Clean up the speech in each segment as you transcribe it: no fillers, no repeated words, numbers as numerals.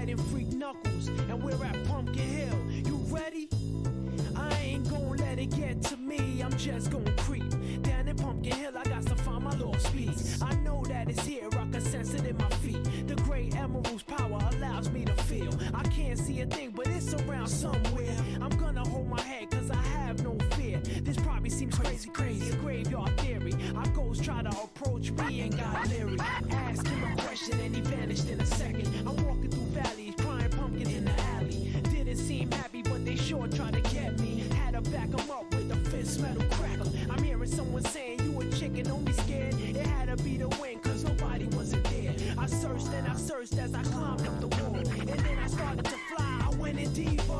fighting freak knuckles, and we're at Pumpkin Hill. You ready? I ain't gon' let it get to me, I'm just gon' creep. Down in Pumpkin Hill, I got to find my lost piece. I know that it's here, I can sense it in my feet. The great emerald's power allows me to feel. I can't see a thing, but it's around somewhere. I'm gonna hold my head, cause I have no fear. This probably seems crazy, a graveyard theory. Our ghosts try to approach me and got leery. Ask him a question and he vanished in a second. I'm walking through valleys, crying pumpkin in the alley. Didn't seem happy, but they sure tried to get me. Had to back him up with a fist metal crackle. I'm hearing someone saying, you a chicken, don't be scared. It had to be the wind, cause nobody wasn't there. I searched and I searched as I climbed up the wall. And then I started to fly, I went in deeper.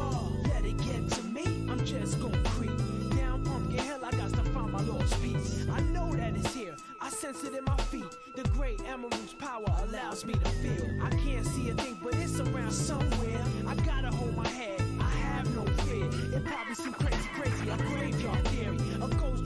Let it get to me, I'm just gon' creep. Down Pumpkin Hill, I got to find my lost piece. I know that it's here, I sense it in my feet. The great emerald's power allows me to feel. I can't see a thing, but it's around somewhere. I gotta hold my head, I have no fear. It probably seems crazy, a graveyard theory. A ghost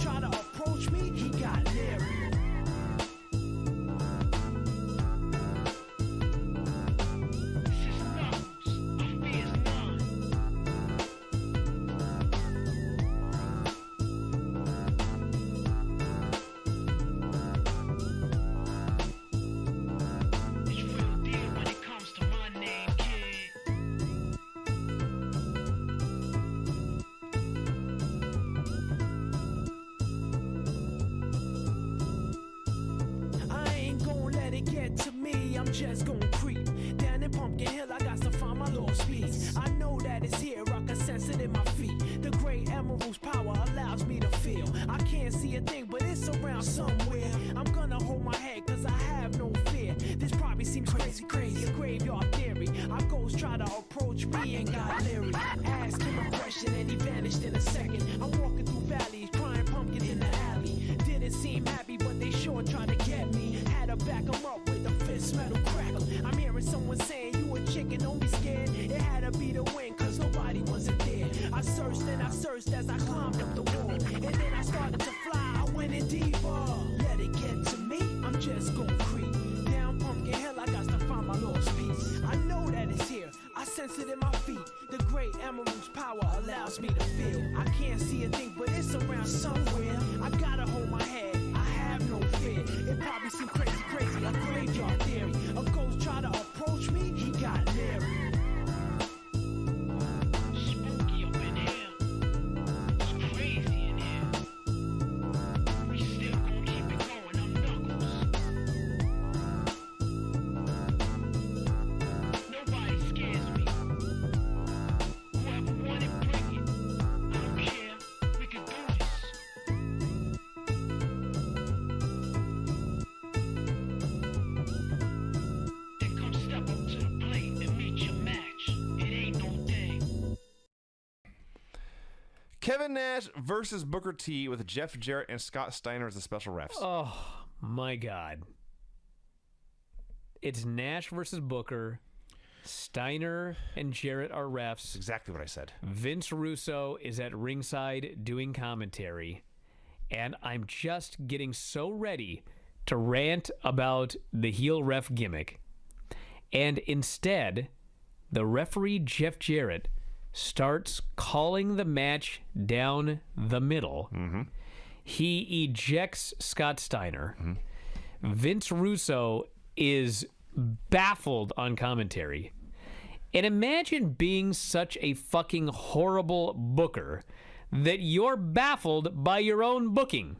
just gonna creep. Down in Pumpkin Hill, I got to find my lost piece. I know that it's here, I can sense it in my feet. The great emerald's power allows me to feel. I can't see a thing, but it's around somewhere. I'm gonna hold my head, cause I have no fear. This probably seems crazy, a graveyard theory. Our ghosts try to approach me and got leery. Ask him a question and he vanished in a second. I'm walking through valleys, crying pumpkins in the alley. Didn't seem happy, but they sure tried to get me. Had to back him up with a fist metal crackle. I'm hearing someone saying, you a chicken, don't be scared. It had to be the wind, cause nobody wasn't there. I searched and I searched as I climbed up the wall. And then I started to fly, I went in deeper. Let it get to me, I'm just gonna creep. Down Pumpkin Hill, I got to find my lost piece. I know that it's here, I sense it in my feet. The great emerald's power allows me to feel. I can't see a thing, but it's around somewhere. I gotta hold my head, I have no fear. It probably seems crazy, a graveyard theory. A ghost try to approach me, he got leery. Spooky up in here, it's crazy in here. We still gon' keep it going, I'm Knuckles. Nobody scares me. Whoever wanted, bring it. I don't care, we can do this. Then come step up to the plate and meet your match. It ain't no thing. Kevin Nash versus Booker T with Jeff Jarrett and Scott Steiner as the special refs. Oh, my God. It's Nash versus Booker. Steiner and Jarrett are refs. That's exactly what I said. Vince Russo is at ringside doing commentary. And I'm just getting so ready to rant about the heel ref gimmick. And instead, the referee, Jeff Jarrett, starts calling the match down the middle. Mm-hmm. He ejects Scott Steiner. Mm-hmm. Vince Russo is baffled on commentary. And imagine being such a fucking horrible booker that you're baffled by your own booking.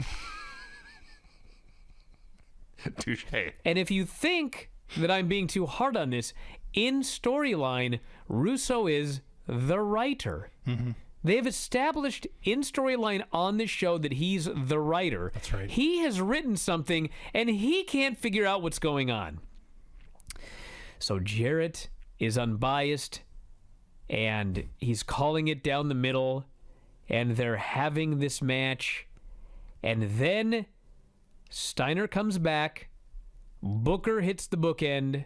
Touche. And if you think that I'm being too hard on this, in storyline, Russo is the writer. Mm-hmm. They've established in storyline on this show that he's the writer. That's right. He has written something, and he can't figure out what's going on. So Jarrett is unbiased, and he's calling it down the middle, and they're having this match. And then Steiner comes back. Booker hits the bookend.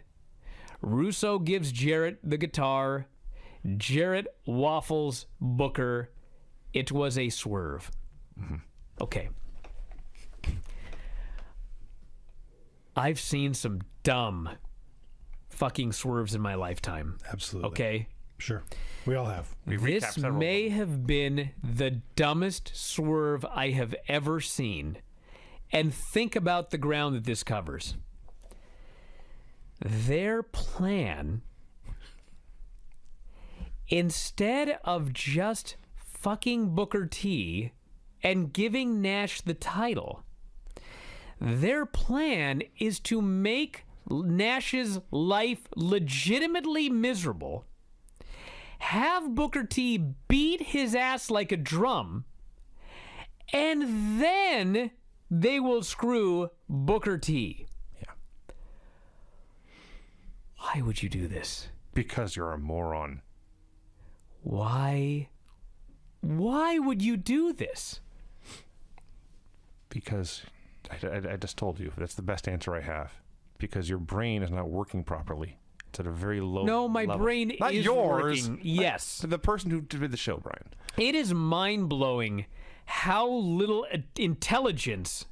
Russo gives Jarrett the guitar. Jarrett waffles Booker. It was a swerve. Mm-hmm. Okay. I've seen some dumb fucking swerves in my lifetime. Absolutely. Okay? Sure. We all have. This may have been the dumbest swerve I have ever seen. And think about the ground that this covers. Their plan, instead of just fucking Booker T and giving Nash the title, their plan is to make Nash's life legitimately miserable, have Booker T beat his ass like a drum, and then they will screw Booker T. Yeah. Why would you do this? Because you're a moron. Why would you do this? Because I just told you that's the best answer I have. Because your brain is not working properly. It's at a very low level. No, my brain not is yours, working. Yes. The person who did the show, Brian. It is mind-blowing how little intelligence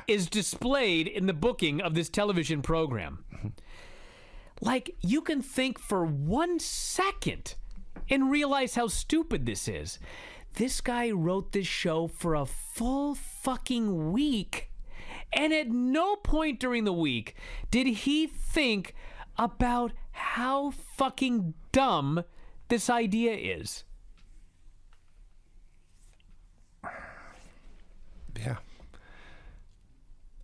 is displayed in the booking of this television program. Mm-hmm. Like, you can think for 1 second and realize how stupid this is. This guy wrote this show for a full fucking week, and at no point during the week did he think about how fucking dumb this idea is. Yeah.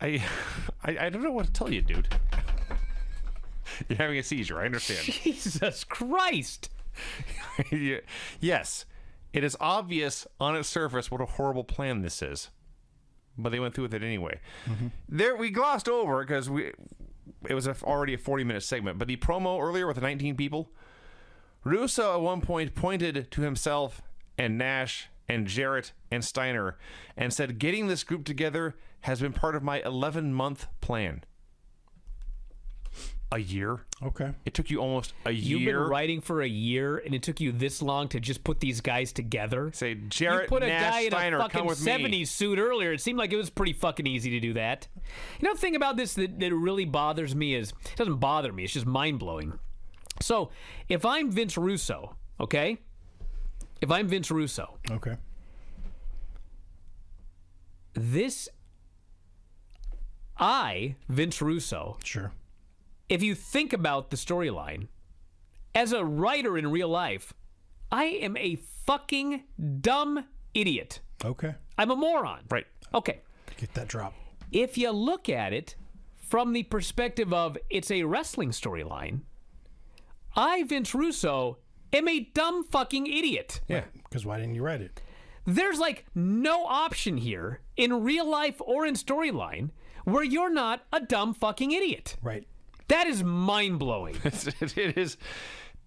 I don't know what to tell you, dude. You're having a seizure. I understand. Jesus Christ. Yes, it is obvious on its surface what a horrible plan this is, but they went through with it anyway. There, we glossed over because it was already a 40-minute segment, but the promo earlier with the 19 people, Russo at one point pointed to himself and Nash and Jarrett and Steiner and said, "Getting this group together has been part of my 11-month plan." A year? Okay. It took you almost a year. You've been writing for a year, and it took you this long to just put these guys together? Say, Jarrett, you put a Nash, guy Steiner, in a come fucking with 70s me. suit earlier. It seemed like it was pretty fucking easy to do that. You know, the thing about this that really bothers me is, it doesn't bother me, it's just mind-blowing. So, if I'm Vince Russo, okay? If I'm Vince Russo, Okay. Vince Russo, Sure. if you think about the storyline, as a writer in real life, I am a fucking dumb idiot. Okay. I'm a moron. Right. Okay. Get that drop. If you look at it from the perspective of it's a wrestling storyline, I, Vince Russo, am a dumb fucking idiot. Yeah. Because why didn't you write it? There's like no option here in real life or in storyline where you're not a dumb fucking idiot. Right. That is mind-blowing. It is.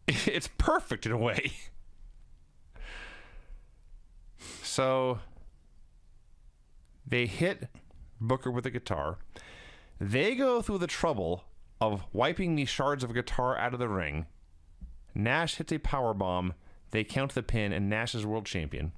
It's perfect in a way. So they hit Booker with a guitar. They go through the trouble of wiping these shards of guitar out of the ring. Nash hits a power bomb. They count the pin, and Nash is world champion.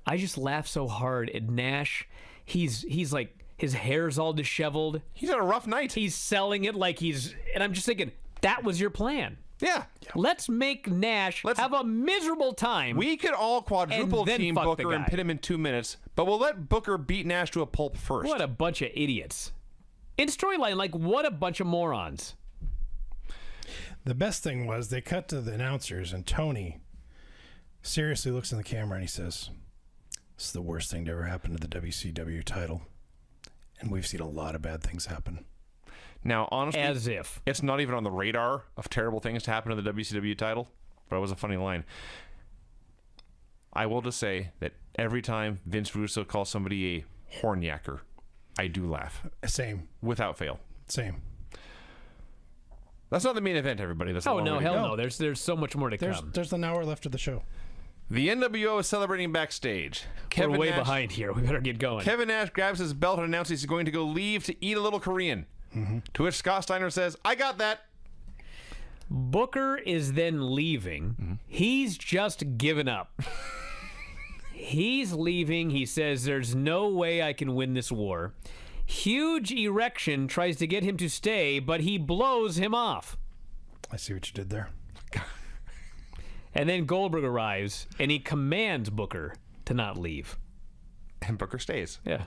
I just laugh so hard at Nash. He's like, his hair's all disheveled. He's had a rough night. He's selling it like and I'm just thinking, that was your plan. Yeah. Let's make Nash have a miserable time. We could all quadruple And then team fuck the Booker and guy. pin him in 2 minutes, but we'll let Booker beat Nash to a pulp first. What a bunch of idiots. In storyline, like, what a bunch of morons. The best thing was they cut to the announcers, and Tony seriously looks in the camera and he says, "This is the worst thing to ever happen to the WCW title. And we've seen a lot of bad things happen." Now, honestly, As if. it's not even on the radar of terrible things to happen to the WCW title, but it was a funny line. I will just say that every time Vince Russo calls somebody a hornyacker, I do laugh. Same. Without fail. Same. That's not the main event, everybody. That's a Oh, long no, way to hell go. no. There's so much more to come. There's an hour left of the show. The NWO is celebrating backstage. We're way behind here. We better get going. Kevin Nash grabs his belt and announces he's going to go leave to eat a little Korean. To which Scott Steiner says, "I got that." Booker is then leaving. He's just given up. He's leaving. He says, "There's no way I can win this war." Huge Erection tries to get him to stay, but he blows him off. I see what you did there. And then Goldberg arrives, and he commands Booker to not leave. And Booker stays. Yeah.